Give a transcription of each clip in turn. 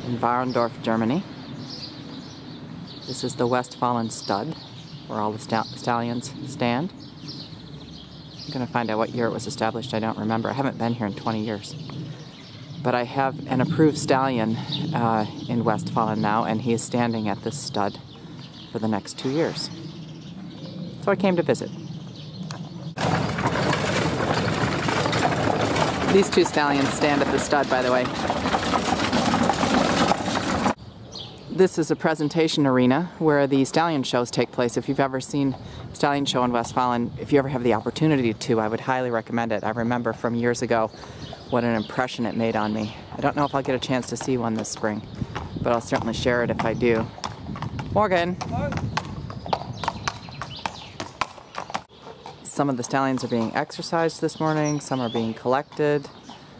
in Warendorf, Germany. This is the Westfalen stud, where all the stallions stand. I'm going to find out what year it was established. I don't remember. I haven't been here in 20 years. But I have an approved stallion in Westfalen now, and he is standing at this stud for the next 2 years. So I came to visit. These two stallions stand at the stud, by the way. This is a presentation arena where the stallion shows take place. If you've ever seen a stallion show in Westfalen, if you ever have the opportunity to, I would highly recommend it. I remember from years ago what an impression it made on me. I don't know if I'll get a chance to see one this spring, but I'll certainly share it if I do. Morgan! Some of the stallions are being exercised this morning, some are being collected,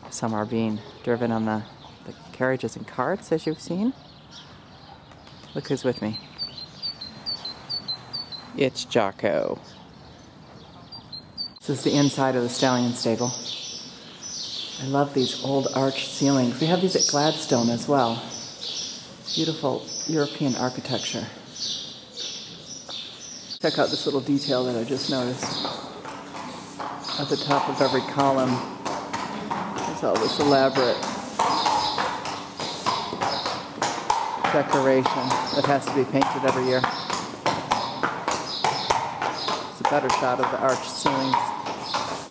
some are being driven on the carriages and carts, as you've seen. Look who's with me. It's Jocko. This is the inside of the stallion stable. I love these old arch ceilings. We have these at Gladstone as well. Beautiful European architecture. Check out this little detail that I just noticed. At the top of every column, there's all this elaborate decoration that has to be painted every year. It's a better shot of the arch ceilings.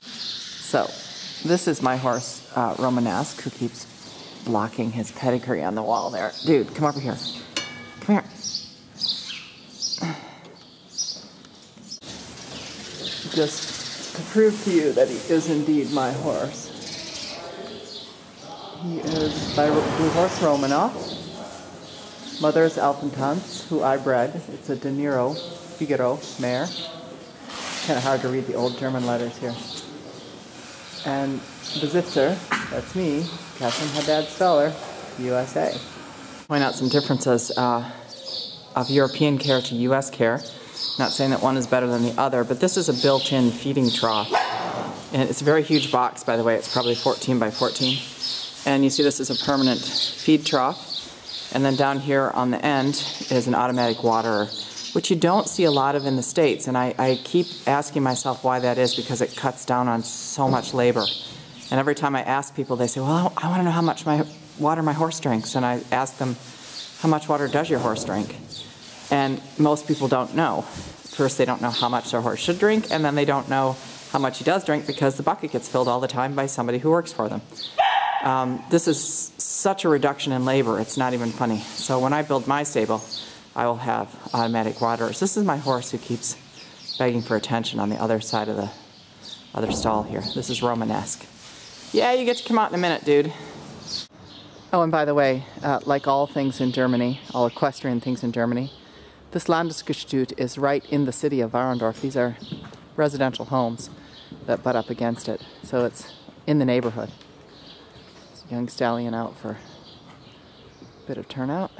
So, this is my horse, Romanesque, who keeps blocking his pedigree on the wall there. Dude, come over here. Come here. Just to prove to you that he is indeed my horse. He is my horse Romanov. Mother is Alpentanz, who I bred. It's a Niro, Figaro mare. Kind of hard to read the old German letters here. And Besitzer, that's me, Catherine Haddad Stoller, USA. Point out some differences of European care to US care. Not saying that one is better than the other, but this is a built-in feeding trough. And it's a very huge box, by the way. It's probably 14 by 14. And you see this is a permanent feed trough. And then down here on the end is an automatic waterer, which you don't see a lot of in the States. And I keep asking myself why that is, because it cuts down on so much labor. And every time I ask people, they say, well, I want to know how much water my horse drinks. And I ask them, how much water does your horse drink? And most people don't know. First, they don't know how much their horse should drink, and then they don't know how much he does drink because the bucket gets filled all the time by somebody who works for them. This is such a reduction in labor, it's not even funny. So when I build my stable, I will have automatic waterers. This is my horse who keeps begging for attention on the other side of the other stall here. This is Romanesque. Yeah, you get to come out in a minute, dude. Oh, and by the way, like all things in Germany, all equestrian things in Germany, this Landesgestüt is right in the city of Warendorf. These are residential homes that butt up against it. So it's in the neighborhood. It's a young stallion out for a bit of turnout.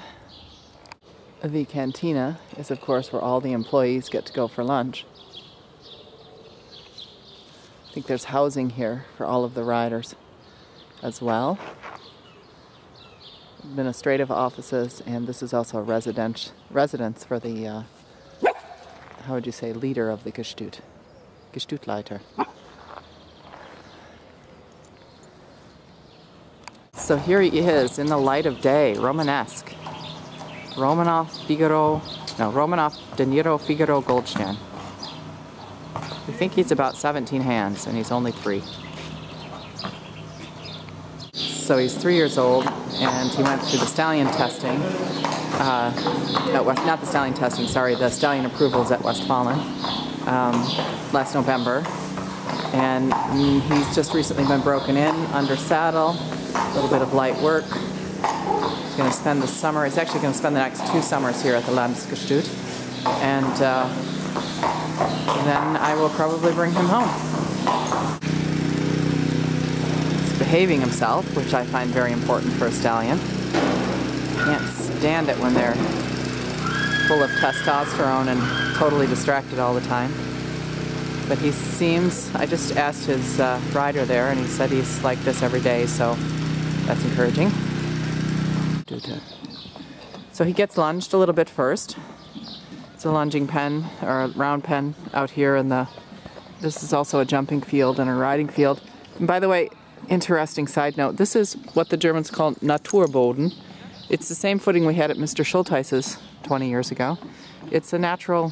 The cantina is, of course, where all the employees get to go for lunch. I think there's housing here for all of the riders as well. Administrative offices, and this is also a residence for the, how would you say, leader of the Gestüt, Gestütleiter. So here he is in the light of day, Romanesque. Romanov, Niro, Figaro, Goldstern. We think he's about 17 hands, and he's only 3. So he's 3 years old, and he went through the stallion testing, not the stallion testing, sorry, the stallion approvals at Westfalen last November. And he's just recently been broken in, under saddle, a little bit of light work. He's going to spend the summer, he's actually going to spend the next 2 summers here at the Landesgestüt. And then I will probably bring him home. Behaving himself, which I find very important for a stallion. Can't stand it when they're full of testosterone and totally distracted all the time. But he seems, I just asked his rider there, and he said he's like this every day, so that's encouraging. Landesgestüte. So he gets lunged a little bit first. It's a lunging pen, or a round pen out here in the... This is also a jumping field and a riding field. And by the way, interesting side note, this is what the Germans call Naturboden. It's the same footing we had at Mr. Schultheis's 20 years ago. It's a natural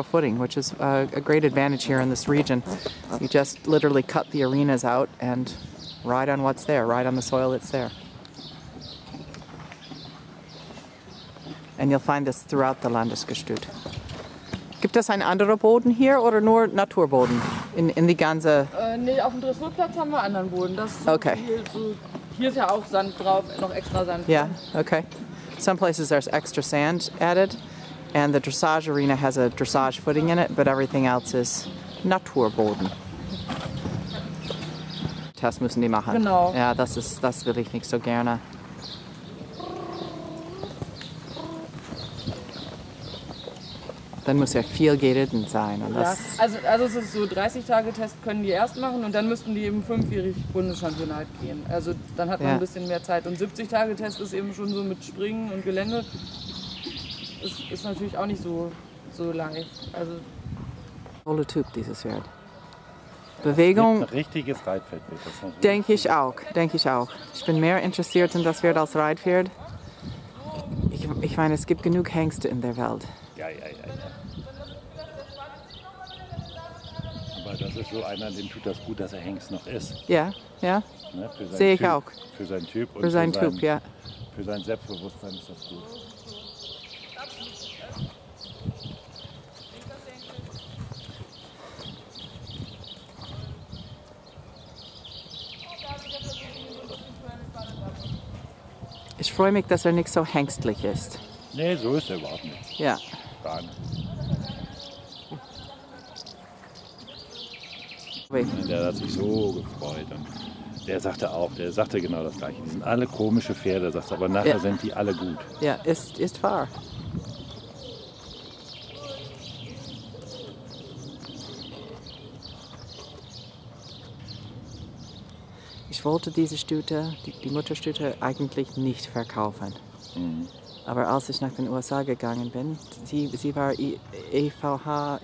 footing, which is a great advantage here in this region. You just literally cut the arenas out and ride on what's there, ride on the soil that's there. And you'll find this throughout the Landesgestüt. Gibt es einen anderen Boden hier oder nur Naturboden? In die ganze... Nee, auf dem Dressurplatz haben wir anderen Boden. Das ist okay. Hier ist ja auch Sand drauf, noch extra Sand. Yeah, okay. Some places there's extra sand added, and the dressage arena has a dressage footing in it, but everything else is Naturboden. Test müssen die machen. Genau. Ja, das will ich nicht so gerne. Dann muss ja viel geritten sein. Und das ja, also es ist so, 30-Tage-Test können die erst machen und dann müssten die eben 5-jährig Bundeschampionat gehen. Also dann hat man ein bisschen mehr Zeit. Und 70-Tage-Test ist eben schon so mit Springen und Gelände. Das ist natürlich auch nicht so leicht. Also tolle Typ, dieses Pferd. Bewegung. Ein richtiges Reitpferd wird das. Denke ich auch. Ich bin mehr interessiert in das Pferd als Reitpferd. Ich meine, es gibt genug Hengste in der Welt. Ja. Aber das ist so einer, dem tut das gut, dass er Hengst noch ist. Ja. Ne? Sehe ich auch. Für seinen Typ und für sein Selbstbewusstsein ist das gut. Ich freue mich, dass er nicht so hengstlich ist. Nee, so ist er überhaupt nicht. Ja. Gar nicht. Der hat sich so gefreut. Und der sagte genau das Gleiche. Die sind alle komische Pferde, sagt er, aber nachher sind die alle gut. Ja, ist wahr. Ich wollte diese Stute, die Mutterstute, eigentlich nicht verkaufen. Mhm. Aber als ich nach den USA gegangen bin, sie war EVA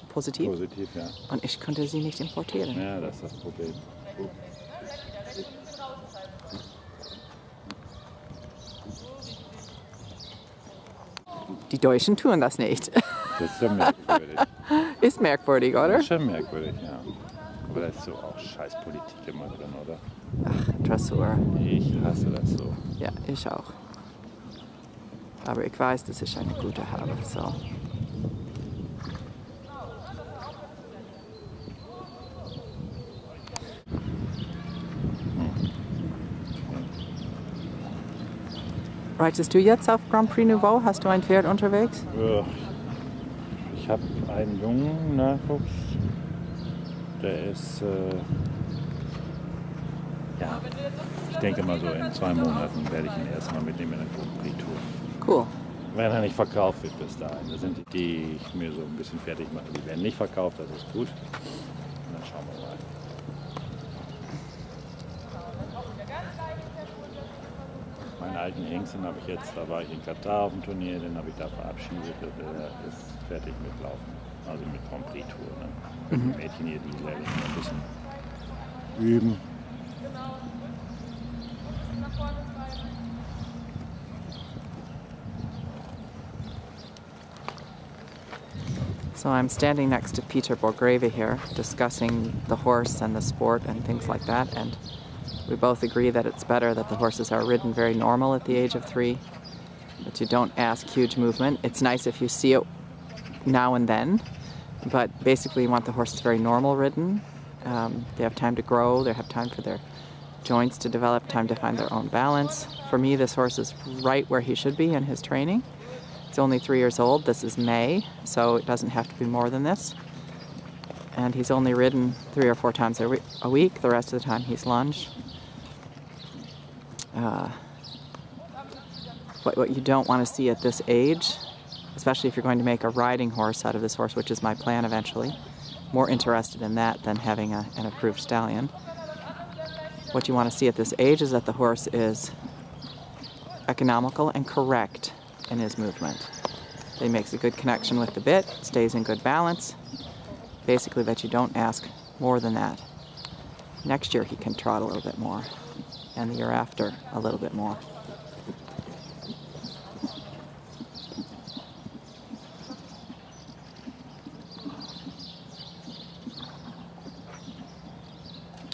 positiv. Positiv, ja. Und ich konnte sie nicht importieren. Ja, das ist das Problem. Die Deutschen tun das nicht. Das ist schon merkwürdig. Ist merkwürdig, oder? Das ist schon merkwürdig, ja. Aber da ist so auch Scheißpolitik immer drin, oder? Ach, Dressur. Ich hasse das so. Ja, ich auch. Aber ich weiß, dass ich eine gute habe. So. Reitest du jetzt auf Grand Prix Nouveau? Hast du ein Pferd unterwegs? Ja. Ich habe einen jungen Nachwuchs. Der ist, ja, ich denke mal so in 2 Monaten werde ich ihn erstmal mitnehmen in der Grand Prix Tour. Cool. Wenn er nicht verkauft wird bis dahin. Das sind die ich mir so ein bisschen fertig mache. Die werden nicht verkauft, das ist gut. Und dann schauen wir mal. Meinen alten Hengst, den habe ich jetzt, da war ich in Katar auf dem Turnier, den habe ich da verabschiedet. Der ist fertig mit Laufen. Also mit Grand Prix Tour. Ne? Die Mädchen hier, die werde ich noch ein bisschen üben. So I'm standing next to Peter Borgreve here, discussing the horse and the sport and things like that, and we both agree that it's better that the horses are ridden very normal at the age of 3, that you don't ask huge movement. It's nice if you see it now and then, but basically you want the horses very normal ridden. They have time to grow, they have time for their joints to develop, time to find their own balance. For me, this horse is right where he should be in his training. He's only 3 years old. This is May, so it doesn't have to be more than this. And he's only ridden 3 or 4 times a week. The rest of the time he's lunged. What you don't want to see at this age, especially if you're going to make a riding horse out of this horse, which is my plan eventually, more interested in that than having an approved stallion. What you want to see at this age is that the horse is economical and correct in his movement. He makes a good connection with the bit, stays in good balance. Basically that you don't ask more than that. Next year he can trot a little bit more, and the year after a little bit more.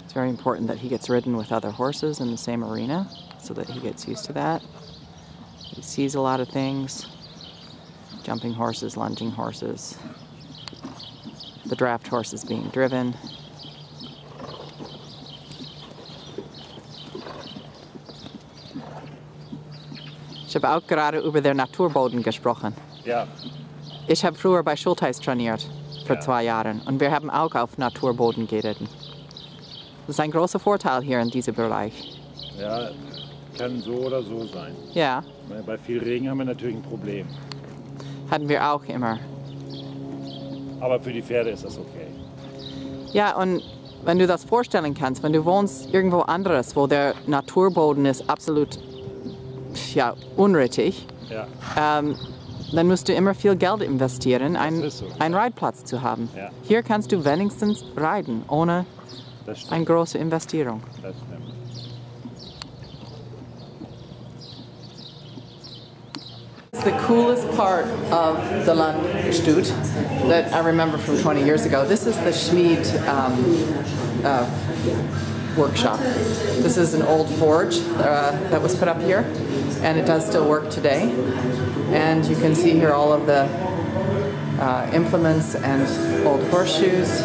It's very important that he gets ridden with other horses in the same arena so that he gets used to that. He sees a lot of things. Jumping horses, lunging horses. The draft horse is being driven. Ich habe auch gerade über den Naturboden gesprochen. Ja. Ich habe früher bei Schultheiß trainiert, vor 2 Jahren. Und wir haben auch auf Naturboden geritten. Das ist ein großer Vorteil hier in diesem Bereich. Ja, kann so oder so sein. Ja. Bei viel Regen haben wir natürlich ein Problem. Hatten wir auch immer. Aber für die Pferde ist das okay. Ja, und wenn du das vorstellen kannst, wenn du wohnst irgendwo anderes, wo der Naturboden ist absolut unrittig, ja. Dann musst du immer viel Geld investieren, einen so. Reitplatz zu haben. Ja. Hier kannst du wenigstens reiten, ohne eine große Investierung. Das stimmt. The coolest part of the Landgestüt that I remember from 20 years ago. This is the Schmied workshop. This is an old forge that was put up here, and it does still work today. And you can see here all of the implements and old horseshoes.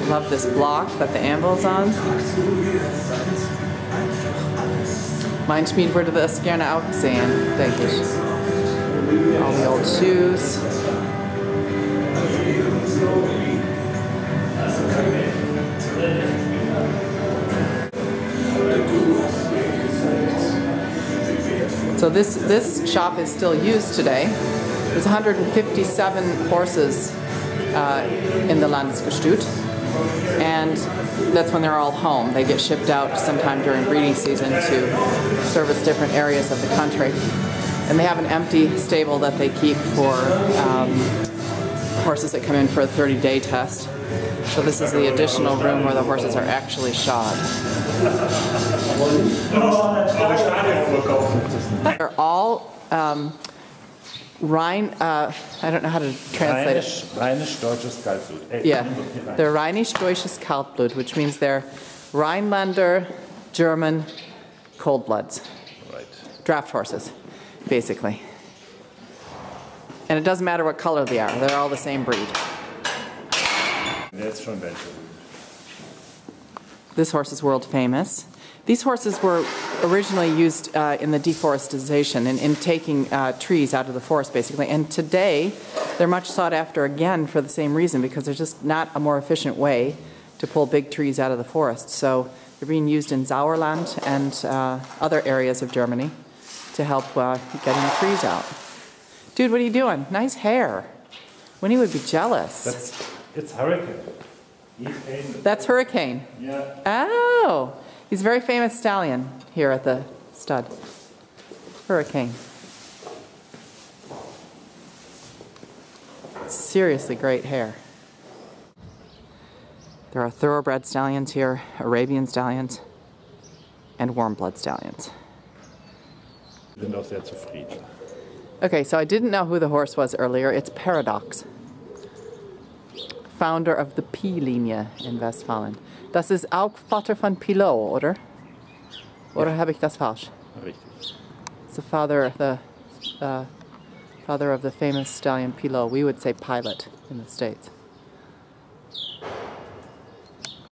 Love this block that the anvil's on. Mein Schmied würde das gerne auch sehen, denke ich. All the old shoes. So this shop is still used today. There's 157 horses in the Landesgestüt, and that's when they're all home. They get shipped out sometime during breeding season to service different areas of the country. And they have an empty stable that they keep for horses that come in for a 30-day test. So this is the additional room where the horses are actually shod. They're all I don't know how to translate it. Rheinisch-deutsches Kaltblut. Yeah, they're Rheinisch-deutsches Kaltblut, which means they're Rhinelander German cold bloods. Right. Draft horses, basically. And it doesn't matter what color they are, they're all the same breed. Jetzt schon welche. This horse is world famous. These horses were originally used in the deforestation and in taking trees out of the forest, basically. And today, they're much sought after again for the same reason, because there's just not a more efficient way to pull big trees out of the forest. So they're being used in Sauerland and other areas of Germany to help getting the trees out. Dude, what are you doing? Nice hair. Winnie would be jealous. It's Hurricane. That's Hurricane? Yeah. Oh! He's a very famous stallion here at the stud. Hurricane. Seriously great hair. There are thoroughbred stallions here, Arabian stallions, and warm blood stallions. Ich bin auch sehr zufrieden. Okay, so I didn't know who the horse was earlier. It's Paradox, founder of the P-Linie in Westfalen. Das ist auch Vater von Pilot, oder? Oder habe ich das falsch? Richtig. It's the father of the famous stallion Pilot. We would say Pilot in the States.